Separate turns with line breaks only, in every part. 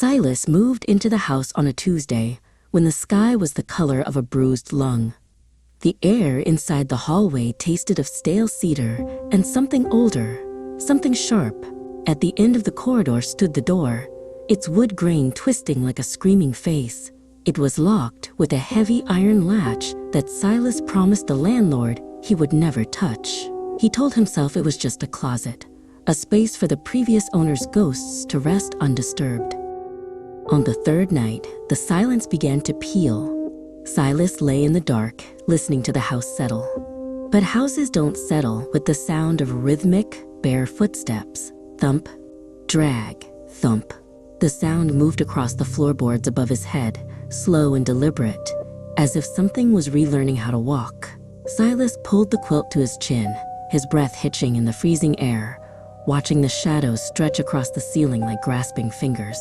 Silas moved into the house on a Tuesday when the sky was the color of a bruised lung. The air inside the hallway tasted of stale cedar and something older, something sharp. At the end of the corridor stood the door, its wood grain twisting like a screaming face. It was locked with a heavy iron latch that Silas promised the landlord he would never touch. He told himself it was just a closet, a space for the previous owner's ghosts to rest undisturbed. On the third night, the silence began to peel. Silas lay in the dark, listening to the house settle. But houses don't settle with the sound of rhythmic, bare footsteps. Thump, drag, thump. The sound moved across the floorboards above his head, slow and deliberate, as if something was relearning how to walk. Silas pulled the quilt to his chin, his breath hitching in the freezing air, watching the shadows stretch across the ceiling like grasping fingers.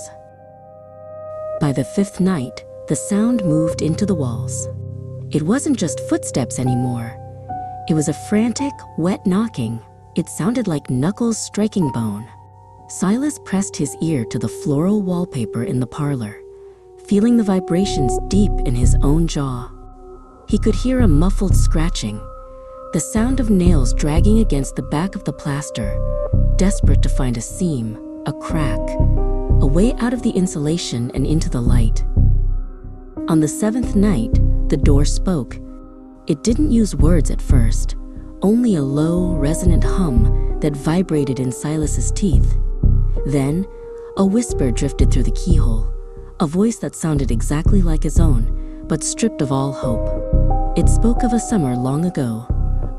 By the fifth night, the sound moved into the walls. It wasn't just footsteps anymore. It was a frantic, wet knocking. It sounded like knuckles striking bone. Silas pressed his ear to the floral wallpaper in the parlor, feeling the vibrations deep in his own jaw. He could hear a muffled scratching, the sound of nails dragging against the back of the plaster, desperate to find a seam, a crack, a way out of the insulation and into the light. On the seventh night, the door spoke. It didn't use words at first, only a low, resonant hum that vibrated in Silas's teeth. Then, a whisper drifted through the keyhole, a voice that sounded exactly like his own, but stripped of all hope. It spoke of a summer long ago,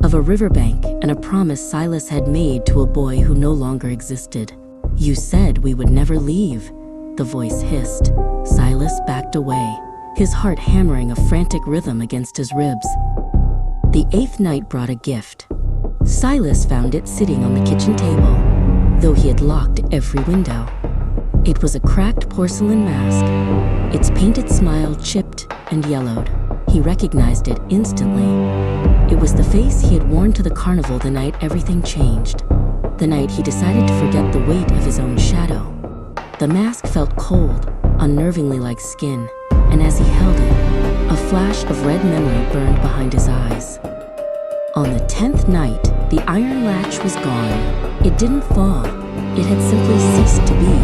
of a riverbank and a promise Silas had made to a boy who no longer existed. "You said we would never leave," the voice hissed. Silas backed away, his heart hammering a frantic rhythm against his ribs. The eighth night brought a gift. Silas found it sitting on the kitchen table, though he had locked every window. It was a cracked porcelain mask, its painted smile chipped and yellowed. He recognized it instantly. It was the face he had worn to the carnival the night everything changed, the night he decided to forget the weight of his own shadow. The mask felt cold, unnervingly like skin, and as he held it, a flash of red memory burned behind his eyes. On the 10th night, the iron latch was gone. It didn't fall. It had simply ceased to be.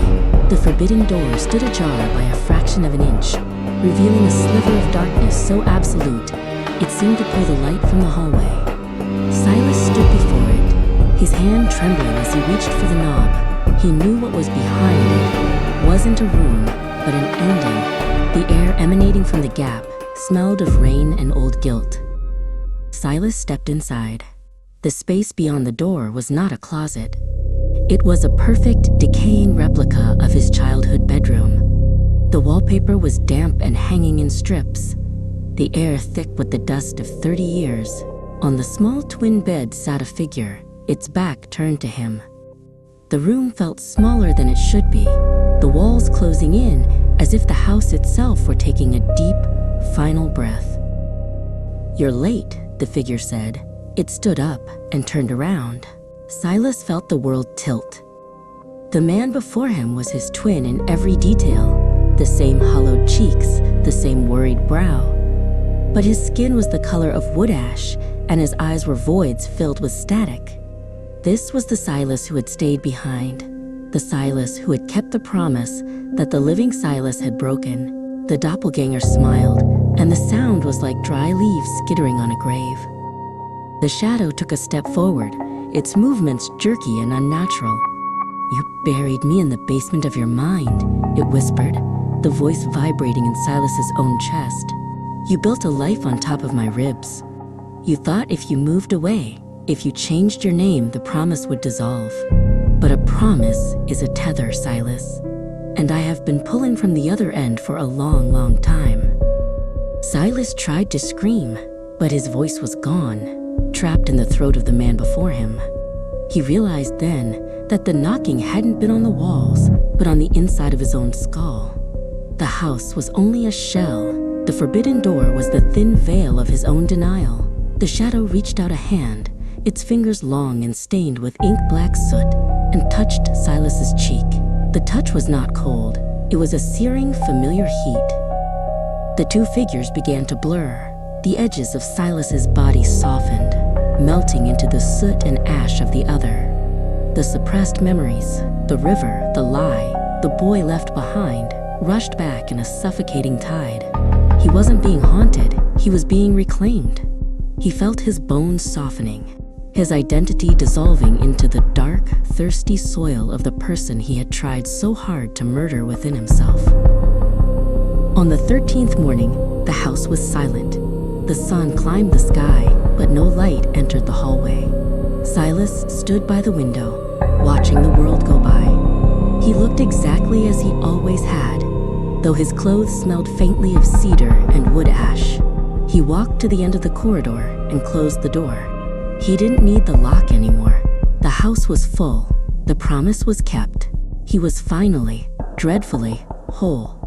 The forbidden door stood ajar by a fraction of an inch, revealing a sliver of darkness so absolute, it seemed to pull the light from the hallway. Silas stood before it, his hand trembling as he reached for the knob. He knew what was behind it wasn't a room, but an ending. The air emanating from the gap smelled of rain and old guilt. Silas stepped inside. The space beyond the door was not a closet. It was a perfect, decaying replica of his childhood bedroom. The wallpaper was damp and hanging in strips, the air thick with the dust of 30 years. On the small twin bed sat a figure, its back turned to him. The room felt smaller than it should be, the walls closing in as if the house itself were taking a deep, final breath. "You're late," the figure said. It stood up and turned around. Silas felt the world tilt. The man before him was his twin in every detail, the same hollowed cheeks, the same worried brow. But his skin was the color of wood ash, and his eyes were voids filled with static. This was the Silas who had stayed behind, the Silas who had kept the promise that the living Silas had broken. The doppelganger smiled, and the sound was like dry leaves skittering on a grave. The shadow took a step forward, its movements jerky and unnatural. "You buried me in the basement of your mind," it whispered, the voice vibrating in Silas's own chest. "You built a life on top of my ribs. You thought if you moved away, if you changed your name, the promise would dissolve. But a promise is a tether, Silas. And I have been pulling from the other end for a long, long time." Silas tried to scream, but his voice was gone, trapped in the throat of the man before him. He realized then that the knocking hadn't been on the walls, but on the inside of his own skull. The house was only a shell. The forbidden door was the thin veil of his own denial. The shadow reached out a hand, its fingers long and stained with ink-black soot, and touched Silas's cheek. The touch was not cold. It was a searing, familiar heat. The two figures began to blur. The edges of Silas's body softened, melting into the soot and ash of the other. The suppressed memories, the river, the lie, the boy left behind, rushed back in a suffocating tide. He wasn't being haunted, he was being reclaimed. He felt his bones softening, his identity dissolving into the dark, thirsty soil of the person he had tried so hard to murder within himself. On the 13th morning, the house was silent. The sun climbed the sky, but no light entered the hallway. Silas stood by the window, watching the world go by. He looked exactly as he always had, though his clothes smelled faintly of cedar and wood ash. He walked to the end of the corridor and closed the door. He didn't need the lock anymore. The house was full. The promise was kept. He was finally, dreadfully, whole.